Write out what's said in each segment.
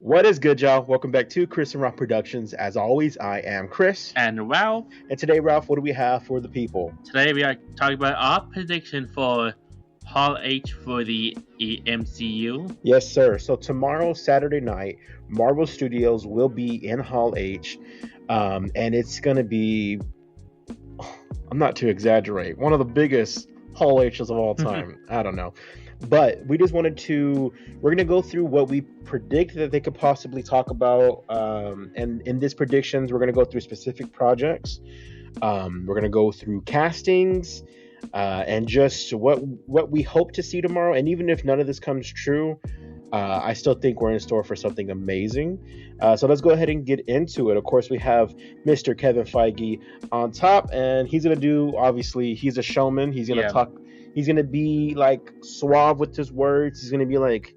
What is good, y'all? Welcome back to Chris and Ralph Productions. As always, I am Chris. And Ralph. And today, Ralph, what do we have for the people? Today we are talking about our prediction for Hall H for the MCU. Yes, sir. So tomorrow, Saturday night, Marvel Studios will be in Hall H. And it's going to be, I'm not to exaggerate, one of the biggest Hall H's of all time. I don't know. But we just we're going to go through what we predict that they could possibly talk about. And in these predictions, we're going to go through specific projects. We're going to go through castings and just what we hope to see tomorrow. And even if none of this comes true, I still think we're in store for something amazing. So let's go ahead and get into it. Of course, we have Mr. Kevin Feige on top, and he's going to do, obviously, he's a showman. He's going to talk. He's going to be like suave with his words. He's going to be like,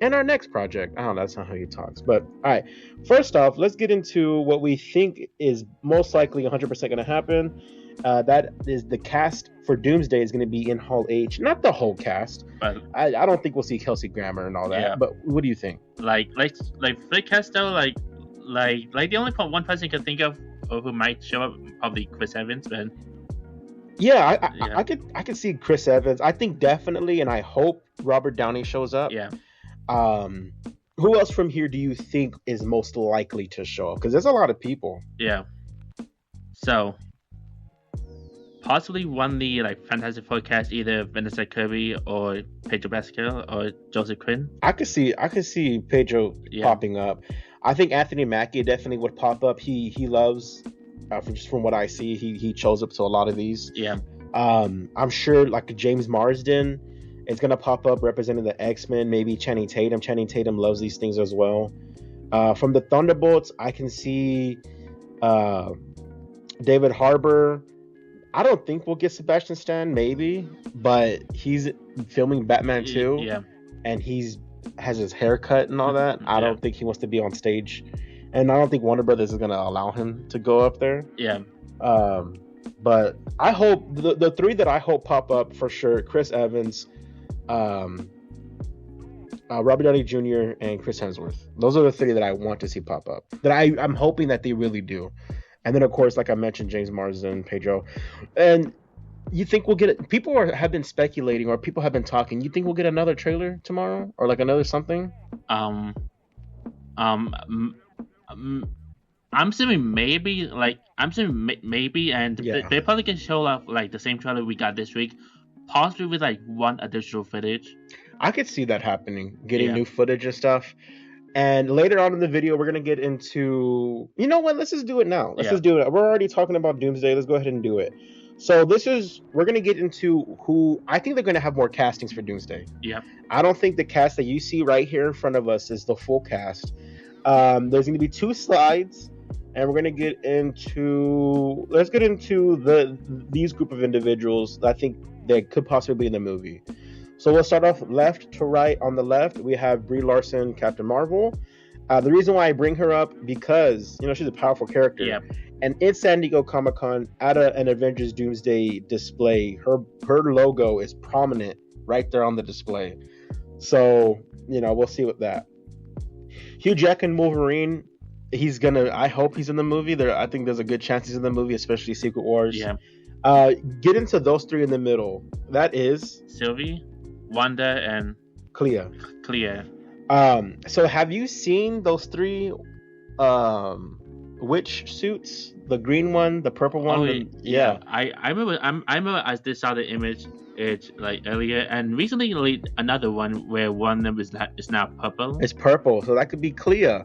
and our next project. I don't know, that's not how he talks. But all right, first off, let's get into what we think is most likely 100% going to happen. That is the cast for Doomsday is going to be in Hall H. Not the whole cast. But I don't think we'll see Kelsey Grammer and all that. Yeah. But what do you think? Like for the cast though, like the only one person I can think of who might show up probably Chris Evans, but. Yeah, I could see Chris Evans. I think definitely, and I hope Robert Downey shows up. Yeah. Who else from here do you think is most likely to show up? Because there's a lot of people. Yeah. So possibly one of the Fantastic Four cast, either Vanessa Kirby or Pedro Pascal or Joseph Quinn. I could see Pedro popping up. I think Anthony Mackie definitely would pop up. He loves. Just from what I see, he shows up to a lot of these. Yeah. I'm sure James Marsden is gonna pop up representing the X-Men. Maybe Channing Tatum. Channing Tatum loves these things as well. From the Thunderbolts, I can see David Harbour. I don't think we'll get Sebastian Stan, maybe, but he's filming Batman 2. Yeah. And has his haircut and all that. I don't think he wants to be on stage. And I don't think Warner Brothers is going to allow him to go up there. Yeah. But I hope the three that I hope pop up for sure: Chris Evans, Robert Downey Jr., and Chris Hemsworth. Those are the three that I want to see pop up. That I'm hoping that they really do. And then, of course, like I mentioned, James Marsden, Pedro. And you think we'll get it? People have been speculating, or people have been talking. You think we'll get another trailer tomorrow, or another something? I'm assuming maybe, and they probably can show off the same trailer we got this week, possibly with one additional footage. I could see that happening, getting new footage and stuff. And later on in the video, we're gonna get into, you know what? Let's just do it now. Let's just do it. We're already talking about Doomsday. Let's go ahead and do it. So we're gonna get into who I think they're gonna have more castings for Doomsday. Yeah. I don't think the cast that you see right here in front of us is the full cast. There's going to be 2 slides, and we're going to get into these group of individuals that I think they could possibly be in the movie. So we'll start off left to right. On the left, we have Brie Larson, Captain Marvel. The reason why I bring her up, because she's a powerful character. Yeah. And in San Diego Comic-Con, at an Avengers Doomsday display, her logo is prominent right there on the display. So we'll see with that. Hugh Jackman Wolverine, I hope he's in the movie. I think there's a good chance he's in the movie, especially Secret Wars. Yeah. Get into those 3 in the middle. That is Sylvie, Wanda, and Clea. So have you seen those 3 witch suits? The green one, the purple one? Yeah. I remember as they saw the image earlier, and recently another one where one of them is now purple. It's purple, so that could be Clea.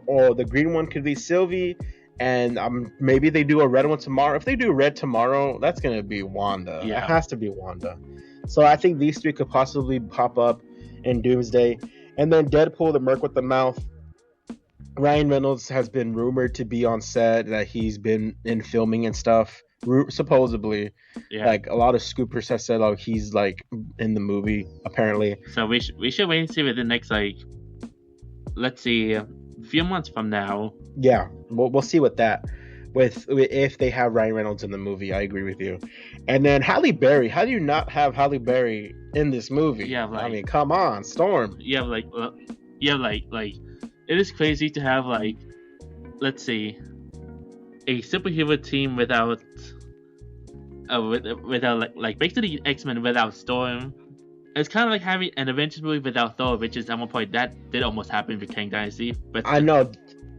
Or the green one could be Sylvie, and maybe they do a red one tomorrow. If they do red tomorrow, that's gonna be Wanda. Yeah. It has to be Wanda. So I think these 3 could possibly pop up in Doomsday. And then Deadpool, the Merc with the Mouth. Ryan Reynolds has been rumored to be on set, that he's been in filming and stuff. Supposedly, a lot of scoopers have said he's in the movie apparently. So we should wait and see with the next let's see, a few months from now. Yeah, we'll see with that. If they have Ryan Reynolds in the movie, I agree with you. And then Halle Berry. How do you not have Halle Berry in this movie? Yeah, I mean, come on, Storm. Yeah, it is crazy to have like, let's see, a superhero team without like basically X-Men without Storm. It's kind of like having an Avengers movie without Thor, which is at one point that did almost happen with Kang Dynasty. But I know,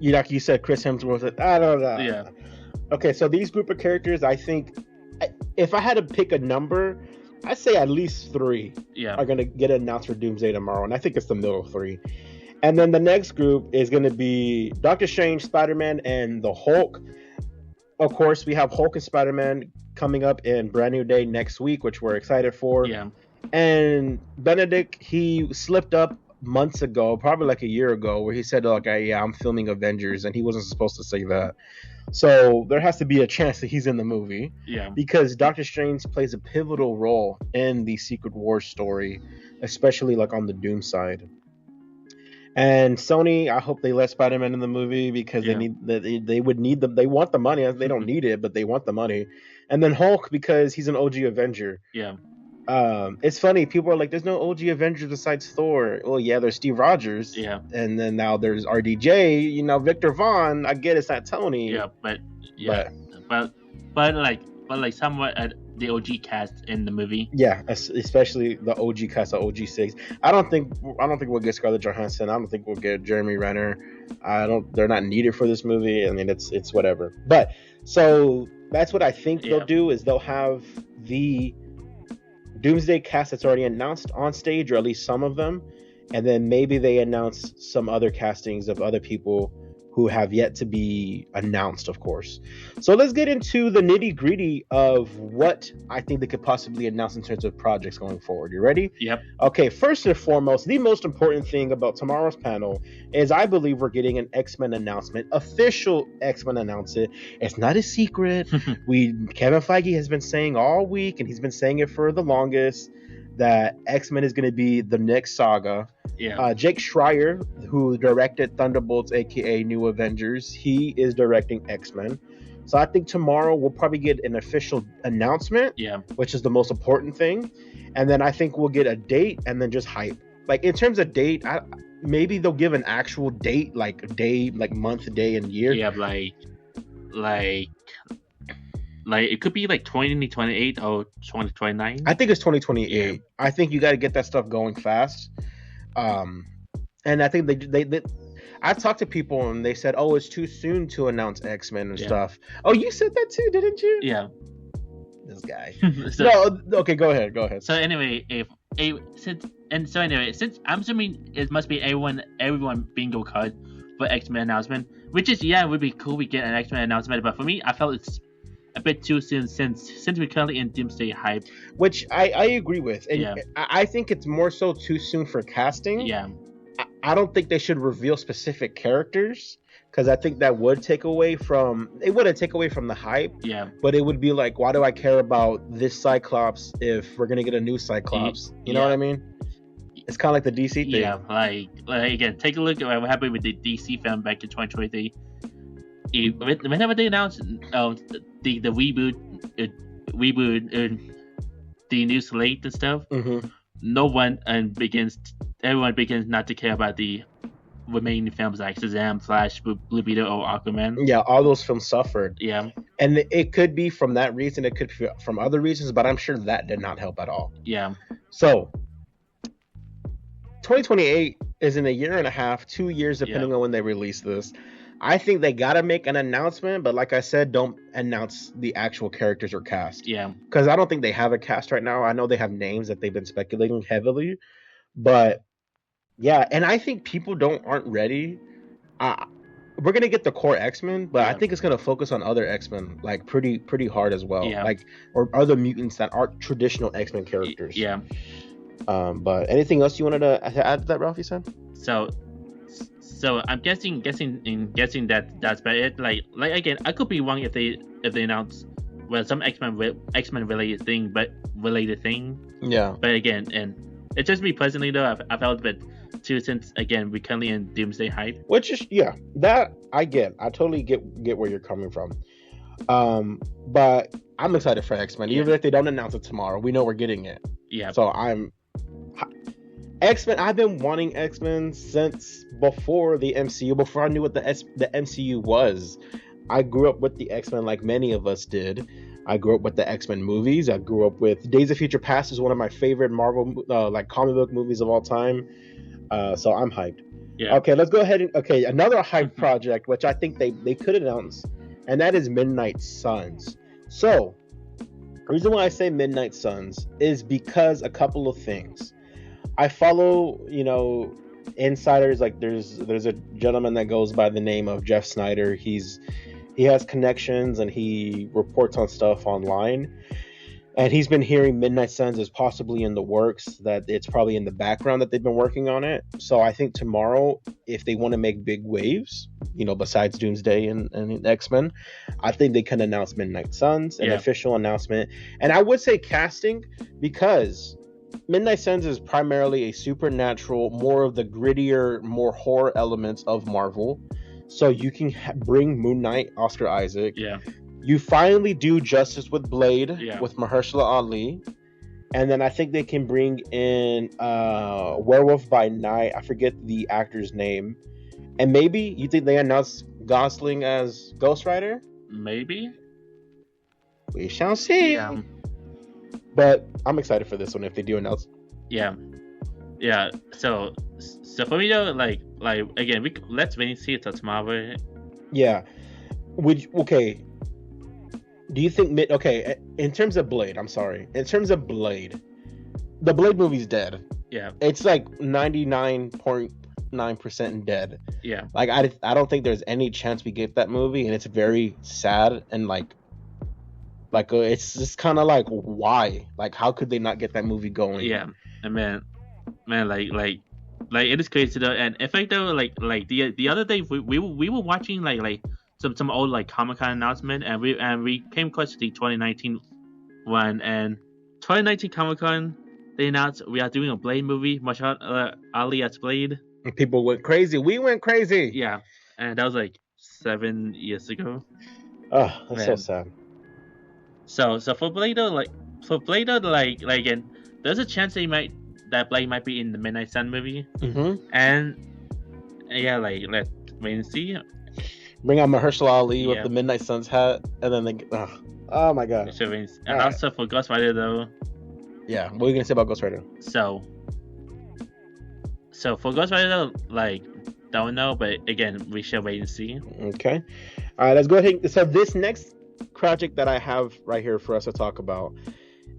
like you said, Chris Hemsworth. I don't know. Yeah. Okay, so these group of characters, I think, if I had to pick a number, I'd say at least 3 are going to get announced for Doomsday tomorrow, and I think it's the middle 3. And then the next group is going to be Doctor Strange, Spider-Man, and the Hulk. Of course, we have Hulk and Spider-Man coming up in Brand New Day next week, which we're excited for. Yeah. And Benedict, he slipped up months ago, probably like a year ago, where he said, like, I'm filming Avengers, and he wasn't supposed to say that. So there has to be a chance that he's in the movie. Yeah. Because Doctor Strange plays a pivotal role in the Secret Wars story, especially like on the Doom side. And Sony, I hope they let Spider-Man in the movie because they would need them. They want the money. They don't need it, but they want the money. And then Hulk, because he's an OG Avenger. Yeah. It's funny. People are like, "There's no OG Avengers besides Thor." Well, yeah, there's Steve Rogers. Yeah. And then now there's RDJ. Victor Vaughn. I get it's not Tony. Yeah, but like somewhat the OG cast in the movie. Yeah, especially the OG cast, the OG 6. I don't think we'll get Scarlett Johansson. I don't think we'll get Jeremy Renner. They're not needed for this movie. I mean, it's whatever. But so that's what I think they'll do is they'll have the Doomsday cast that's already announced on stage, or at least some of them, and then maybe they announce some other castings of other people who have yet to be announced, of course. So let's get into the nitty-gritty of what I think they could possibly announce in terms of projects going forward. You ready? Yep. Okay, first and foremost, the most important thing about tomorrow's panel is I believe we're getting an X-Men announcement, official X-Men announcement. It's not a secret. Kevin Feige has been saying all week, and he's been saying it for the longest, that X-Men is going to be the next saga. Yeah. Jake Schreier, who directed Thunderbolts, aka New Avengers, he is directing X-Men. So I think tomorrow we'll probably get an official announcement, which is the most important thing. And then I think we'll get a date and then just hype. Like in terms of date, maybe they'll give an actual date, like month, day, and year. Yeah, like it could be like 2028 or 2029. I think it's 2028. Yeah. I think you got to get that stuff going fast. And I think they I've talked to people and they said, "Oh, it's too soon to announce X-Men and stuff." Oh, you said that too, didn't you? Yeah. This guy. No, okay, go ahead. So anyway, since I'm assuming it must be everyone bingo card for X-Men announcement, which is it would be cool we get an X-Men announcement, but for me, I felt it's a bit too soon since we're currently in Doomsday hype. Which I agree with. And I think it's more so too soon for casting. Yeah. I don't think they should reveal specific characters because I think that would take away from... It wouldn't take away from the hype. Yeah. But it would be like, why do I care about this Cyclops if we're going to get a new Cyclops? You know what I mean? It's kind of like the DC thing. Yeah, like again, take a look at what happened with the DC film back in 2023. Whenever they announced the reboot, the new slate and stuff, everyone begins not to care about the remaining films like Shazam, Flash, Blue Beetle, or Aquaman. Yeah, all those films suffered. Yeah, and it could be from that reason. It could be from other reasons, but I'm sure that did not help at all. Yeah. So 2028 is in a year and a half, 2 years, depending on when they release this. I think they gotta make an announcement, but like I said, don't announce the actual characters or cast. Yeah. Because I don't think they have a cast right now. I know they have names that they've been speculating heavily, but yeah, and I think people aren't ready. We're gonna get the core X-Men, but I think it's gonna focus on other X-Men like pretty hard as well. Yeah. Like or other mutants that aren't traditional X-Men characters. Yeah. But anything else you wanted to add to that, Ralph? You said? So I'm guessing that that's about it. Like again, I could be wrong if they announce some X-Men related thing. Yeah. But again, and it's just me personally though, I felt a bit too since again we're currently in Doomsday hype. Which is that I get. I totally get where you're coming from. But I'm excited for X-Men. Even if they don't announce it tomorrow, we know we're getting it. Yeah. So X-Men. I've been wanting X-Men since before the MCU. Before I knew what the MCU was. I grew up with the X-Men like many of us did. I grew up with the X-Men movies. I grew up with Days of Future Past is one of my favorite Marvel like comic book movies of all time. So I'm hyped. Yeah. Okay, let's go ahead and another hype project which I think they could announce, and that is Midnight Suns. So the reason why I say Midnight Suns is because a couple of things. I follow, insiders, like there's a gentleman that goes by the name of Jeff Snyder. He has connections and he reports on stuff online. And he's been hearing Midnight Suns is possibly in the works, that it's probably in the background that they've been working on it. So I think tomorrow, if they want to make big waves, besides Doomsday and X-Men, I think they can announce Midnight Suns, an official announcement. And I would say casting, because Midnight Suns is primarily a supernatural, more of the grittier, more horror elements of Marvel. So you can bring Moon Knight, Oscar Isaac. Yeah. You finally do justice with Blade, with Mahershala Ali. And then I think they can bring in Werewolf by Night. I forget the actor's name. And maybe you think they announce Gosling as Ghost Rider? Maybe. We shall see. Yeah. But I'm excited for this one if they do announce. Yeah. Yeah. So for me though, like again, let's wait and see it till tomorrow. Yeah. Do you think in terms of Blade, I'm sorry. In terms of Blade, the Blade movie's dead. Yeah. It's like 99.9% dead. Yeah. Like I don't think there's any chance we get that movie, and it's very sad, and it's just kind of like, why? Like, how could they not get that movie going? Yeah. And man, like it is crazy though. And in fact though, like the other day we were watching like some old like Comic-Con announcement, and we came across the 2019 one, and 2019 Comic-Con, they announced we are doing a Blade movie, Mahershala Ali as Blade. And people went crazy. We went crazy. Yeah, and that was like 7 years ago. Oh, that's so sad. So for Blade though, like again, there's a chance that Blade might be in the Midnight Sun movie. Mm-hmm. And yeah, like let's wait and see. Bring out Mahershala Ali with the Midnight Suns hat, and then oh my god. And also for Ghost Rider though. Yeah, what are you gonna say about Ghost Rider? So for Ghost Rider though, like, don't know, but again, we shall wait and see. Okay. All right, let's go ahead. So this next project that I have right here for us to talk about,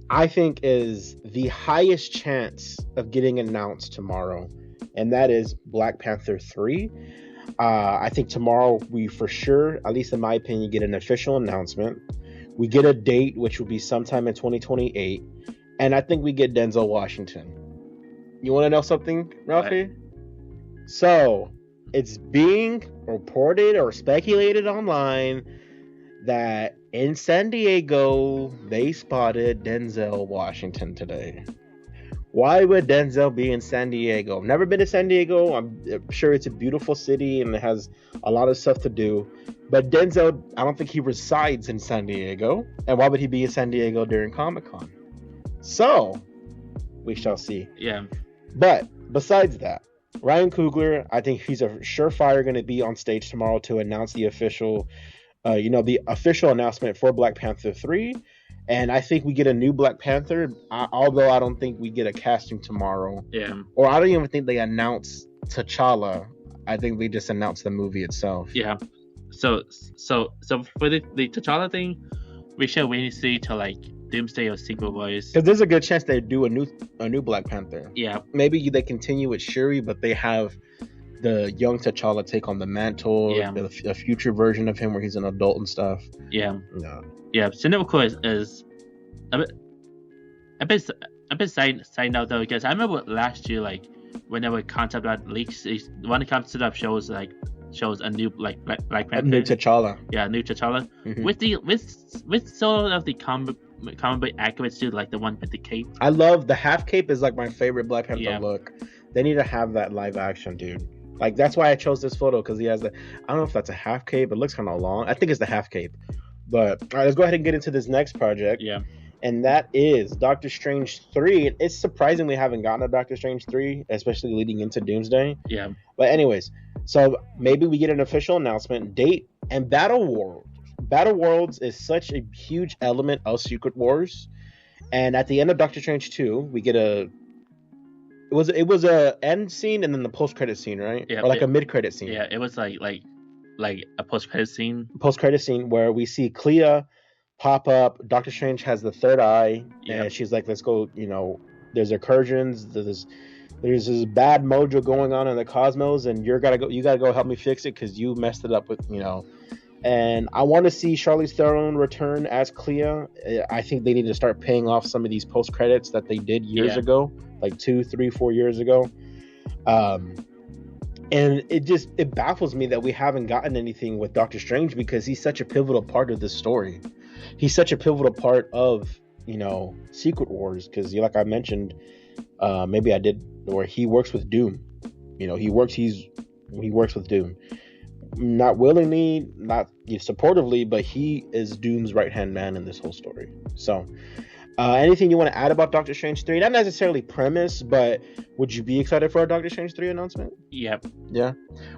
I think is the highest chance of getting announced tomorrow, and that is Black Panther 3. I think tomorrow we for sure, at least in my opinion, get an official announcement. We get a date, which will be sometime in 2028, and I think we get Denzel Washington. You want to know something, Ralphie? Right. So it's being reported or speculated online that in San Diego they spotted Denzel Washington today. Why would Denzel be in San Diego? I've never been to San Diego. I'm sure it's a beautiful city and it has a lot of stuff to do. But Denzel, I don't think he resides in San Diego. And why would he be in San Diego during Comic-Con? So, we shall see. Yeah. But besides that, Ryan Coogler, I think he's a surefire going to be on stage tomorrow to announce the official, the official announcement for Black Panther 3. And I think we get a new Black Panther, although I don't think we get a casting tomorrow. Yeah. Or I don't even think they announce T'Challa. I think they just announce the movie itself. Yeah. So for the T'Challa thing, we should wait and see till like Doomsday or Secret Wars. Because there's a good chance they do a new Black Panther. Yeah. Maybe they continue with Shuri, but they have the young T'Challa take on the mantle. Yeah. A future version of him where he's an adult and stuff. Yeah. No. Yeah, Cinema of course is a bit side note though, because I remember last year, like whenever concept art leaks, one concept art shows a new Black Panther, a new T'Challa. Yeah, new T'Challa. Mm-hmm. with sort of the comic accurate suit, like the one with the cape. I love the half cape is like my favorite Black Panther look. They need to have that live action, dude. Like that's why I chose this photo, because he has I don't know if that's a half cape. It looks kind of long. I think it's the half cape. But all right, let's go ahead and get into this next project. Yeah. and that is Doctor Strange 3. It's surprising we haven't gotten a Doctor Strange 3, especially leading into Doomsday. Yeah. But anyways, so maybe we get an official announcement, date, and Battle World. Battle Worlds is such a huge element of Secret Wars. And at the end of Doctor Strange 2, we get it was a end scene and then the post credit scene, right? Yeah, Or like a mid credit scene. Yeah, it was like a post credit scene. Post credit scene where we see Clea pop up. Doctor Strange has the third eye, Yeah. and she's like, "Let's go." There's incursions. There's this bad mojo going on in the cosmos, and you gotta go help me fix it because you messed it up with. And I want to see Charlize Theron return as Clea. I think they need to start paying off some of these post credits that they did years ago, like 2, 3, 4 years ago. And it baffles me that we haven't gotten anything with Doctor Strange because he's such a pivotal part of this story. He's such a pivotal part of Secret Wars because, like I mentioned, maybe I did, where he works with Doom. He works with Doom. Not willingly, not supportively, but he is Doom's right-hand man in this whole story. So, anything you want to add about Doctor Strange 3? Not necessarily premise, but would you be excited for a Doctor Strange 3 announcement? Yep. Yeah.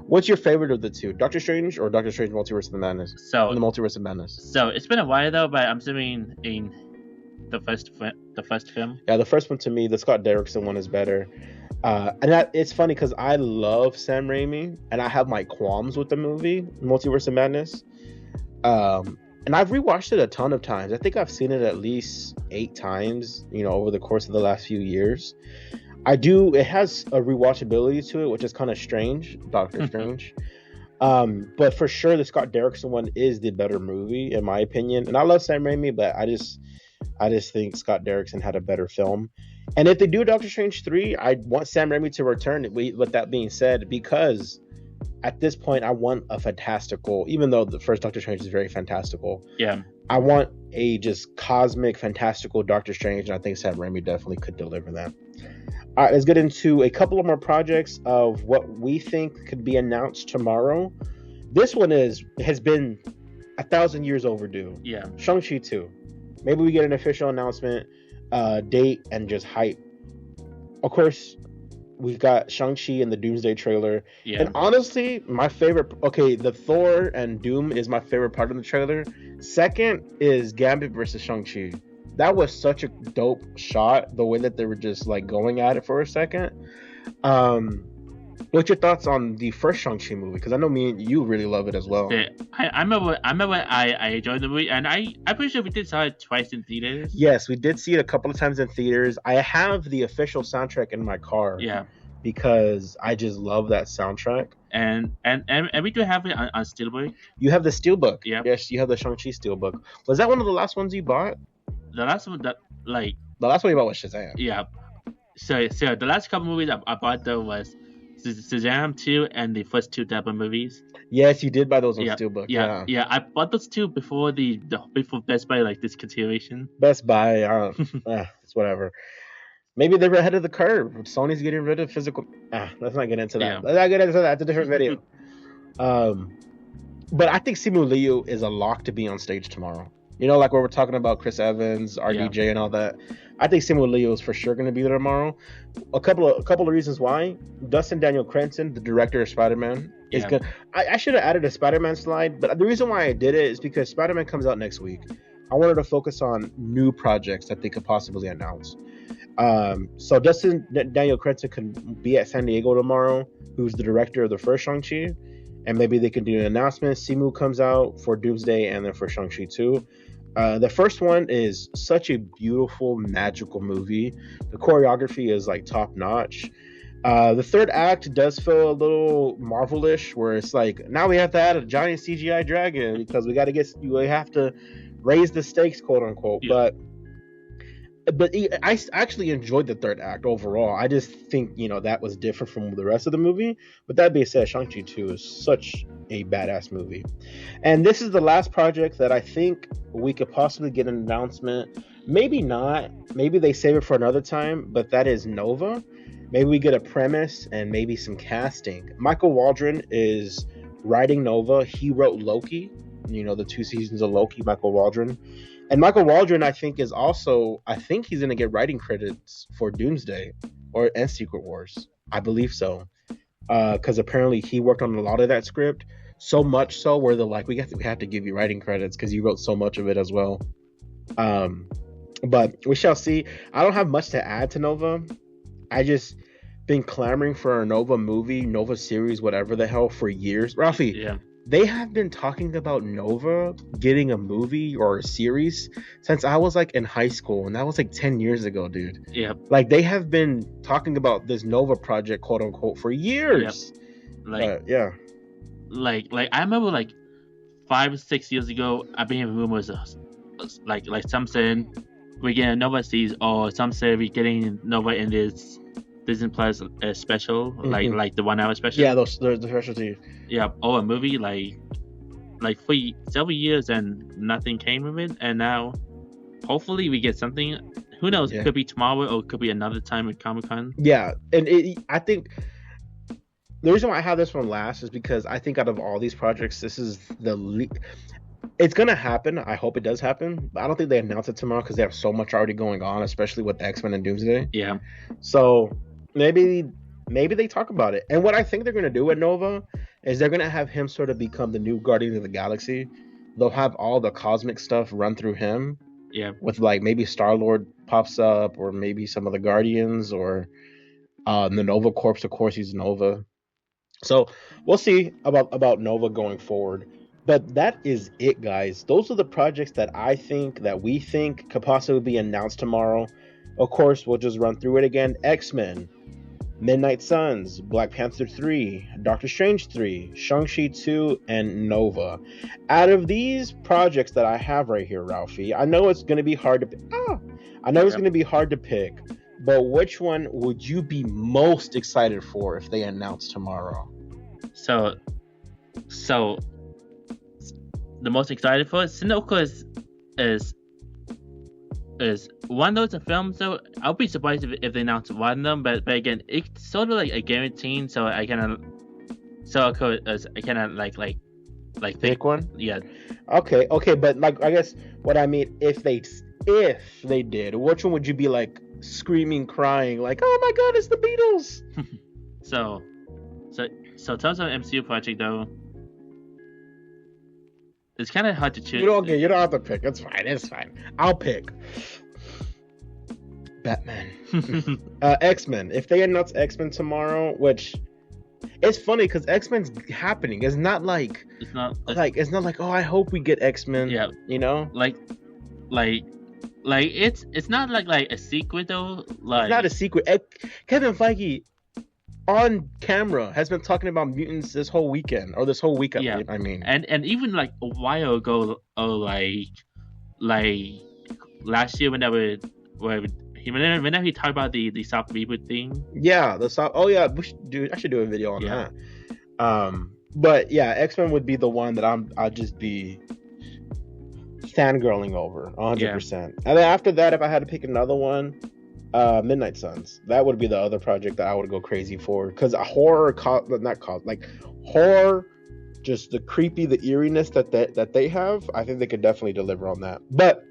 What's your favorite of the two, Doctor Strange or Doctor Strange Multiverse of the Madness? So the Multiverse of Madness. So it's been a while though, but I'm assuming in the first film. Yeah, the first one to me, the Scott Derrickson one is better. It's funny because I love Sam Raimi, and I have my qualms with the movie Multiverse of Madness. And I've rewatched it a ton of times. I think I've seen it at least 8 times, over the course of the last few years. It has a rewatchability to it, which is kind of strange, Doctor Strange. But for sure, the Scott Derrickson one is the better movie, in my opinion. And I love Sam Raimi, but I just think Scott Derrickson had a better film. And if they do Doctor Strange 3, I want Sam Raimi to return. With that being said, because at this point, I want a fantastical, even though the first Doctor Strange is very fantastical. Yeah. I want a just cosmic, fantastical Doctor Strange, and I think Sam Raimi definitely could deliver that. All right, let's get into a couple of more projects of what we think could be announced tomorrow. This one has been 1,000 years overdue. Yeah. Shang-Chi 2. Maybe we get an official announcement, date, and just hype. Of course, we got Shang-Chi in the Doomsday trailer. Yeah. And honestly, my favorite... Okay, the Thor and Doom is my favorite part of the trailer. Second is Gambit versus Shang-Chi. That was such a dope shot, the way that they were just like going at it for a second. What's your thoughts on the first Shang-Chi movie? Because I know me and you really love it as well. Yeah, I remember I enjoyed the movie, and I'm pretty sure we did saw it twice in theaters. Yes, we did see it a couple of times in theaters. I have the official soundtrack in my car. Yeah. Because I just love that soundtrack. And we do have it on Steelbook. You have the Steelbook. Yeah. Yes, you have the Shang-Chi Steelbook. Was that one of the last ones you bought? The last one The last one you bought was Shazam. Yeah. So the last couple movies I bought though was Shazam 2 and the first 2 Deadpool movies. Yes, you did buy those on Steelbook. Yeah. I bought those 2 before before Best Buy discontinuation. Best Buy, it's whatever. Maybe they were ahead of the curve. Sony's getting rid of physical. Let's not get into that. Yeah. Let's not get into that. It's a different video. But I think Simu Liu is a lock to be on stage tomorrow. Like where we're talking about Chris Evans, RDJ, and all that. I think Simu Liu is for sure going to be there tomorrow. A couple of reasons why. Dustin Daniel Cranston, the director of Spider-Man, is good. I should have added a Spider-Man slide, but the reason why I did it is because Spider-Man comes out next week. I wanted to focus on new projects that they could possibly announce. So Dustin Daniel Cranston could be at San Diego tomorrow, who's the director of the first Shang-Chi, and maybe they can do an announcement. Simu comes out for Doomsday and then for Shang-Chi 2. The first one is such a beautiful, magical movie. The choreography is like top notch. The third act does feel a little Marvel-ish, where it's like, now we have to add a giant CGI dragon because we have to raise the stakes, quote unquote. Yeah. But I actually enjoyed the third act overall. I just think, that was different from the rest of the movie. But that being said, Shang-Chi 2 is such a badass movie. And this is the last project that I think we could possibly get an announcement. Maybe not. Maybe they save it for another time. But that is Nova. Maybe we get a premise and maybe some casting. Michael Waldron is writing Nova. He wrote Loki. The 2 seasons of Loki, Michael Waldron. And Michael Waldron, I think, is also. I think he's gonna get writing credits for Doomsday and Secret Wars. I believe so, because apparently he worked on a lot of that script. So much so where they're like, we have to give you writing credits because you wrote so much of it as well. Um, but we shall see. I don't have much to add to Nova. I just been clamoring for a Nova movie, Nova series, whatever the hell, for years. Ralphie, Yeah. they have been talking about Nova getting a movie or a series since I was like in high school, and that was like 10 years ago, dude. Yeah. Like they have been talking about this Nova project, quote unquote, for years. Like Yeah. like I remember like 5 or 6 years ago, I've been hearing rumors of, like some saying we're getting a Nova series, or some say we're getting Nova in this Disney Plus special, like the 1 hour special. Yeah, the specialty. Yeah, or a movie like for several years and nothing came of it, and now hopefully we get something. Who knows? Yeah. It could be tomorrow, or it could be another time at Comic-Con. Yeah, and I think the reason why I have this one last is because I think out of all these projects, this is it's gonna happen. I hope it does happen, but I don't think they announce it tomorrow because they have so much already going on, especially with X-Men and Doomsday. Yeah. So maybe they talk about it. And what I think they're gonna do with Nova is they're gonna have him sort of become the new Guardian of the Galaxy. They'll have all the cosmic stuff run through him. Yeah. With like maybe Star-Lord pops up, or maybe some of the Guardians, or the Nova Corps. Of course, he's Nova. So we'll see about Nova going forward. But that is it, guys. Those are the projects that we think could possibly be announced tomorrow. Of course, we'll just run through it again. X-Men, Midnight Suns, Black Panther 3, Doctor Strange 3, Shang-Chi 2, and Nova. Out of these projects that I have right here, Ralphie, I know it's going to be hard to pick. But which one would you be most excited for if they announce tomorrow? So the most excited for Sunoco is one of those films. So I'll be surprised if they announce one of them. But again, it's sort of like a guarantee. So I kind of like pick one. Yeah. Okay. But like, I guess what I mean, if they did, which one would you be like screaming, crying, like, oh my god, it's the Beatles? So in terms of MCU project though, it's kind of hard to choose. You don't have to pick. It's fine. I'll pick Batman. X-Men. If they announce X-Men tomorrow, which it's funny because X-Men's happening. It's not like oh, I hope we get X-Men. Yeah. You know, like it's not like a secret though. Like, it's not a secret. Kevin Feige on camera has been talking about mutants this whole weekend, or this whole week. Yeah. I mean, and even like a while ago, like last year whenever he talked about the soft reboot thing. Yeah, the soft. Oh yeah, I should do a video on that. But yeah, X-Men would be the one that I'll just be fangirling over 100%. And then after that, if I had to pick another one, Midnight Suns. That would be the other project that I would go crazy for, because a horror, horror, just the creepy, the eeriness that they have. I think they could definitely deliver on that. But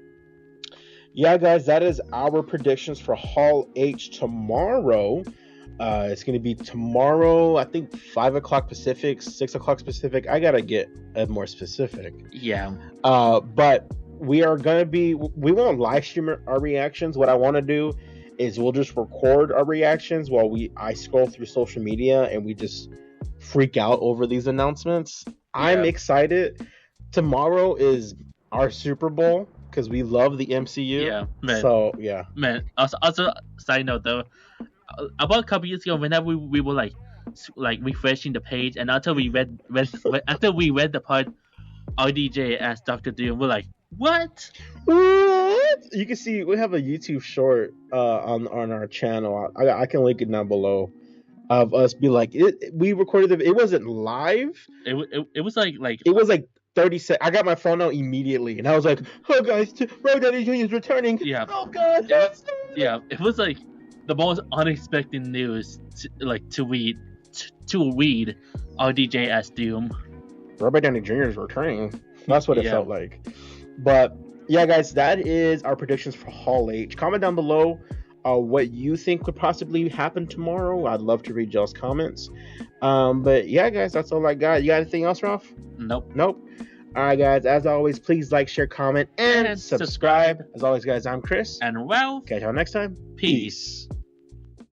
yeah, guys, that is our predictions for Hall H tomorrow. It's going to be tomorrow, I think 5 o'clock Pacific, 6 o'clock Pacific. I got to get more specific. Yeah. But we won't live stream our reactions. What I want to do is we'll just record our reactions while I scroll through social media and we just freak out over these announcements. Yeah. I'm excited. Tomorrow is our Super Bowl because we love the MCU. Yeah, man. So yeah, man. Also, side note though, about a couple years ago, whenever we were like refreshing the page, and after we read the part RDJ as Dr. Doom, we're like, what? You can see we have a YouTube short on our channel. I can link it down below, of us be like, we recorded it. It wasn't live. It was like it was like 30 seconds. I got my phone out immediately, and I was like, "Oh guys, Robert Downey Jr. is returning." Yeah. Oh god. Yeah. It was like the most unexpected news to read RDJ as Doom. Robert Downey Jr. is returning. That's what it felt like. But yeah, guys, that is our predictions for Hall H. Comment down below what you think could possibly happen tomorrow. I'd love to read y'all's comments. But yeah, guys, that's all I got. You got anything else, Ralph? Nope. Nope. All right, guys. As always, please like, share, comment, and And subscribe. subscribe. As always, guys, I'm Chris. And Ralph, Catch y'all next time. peace.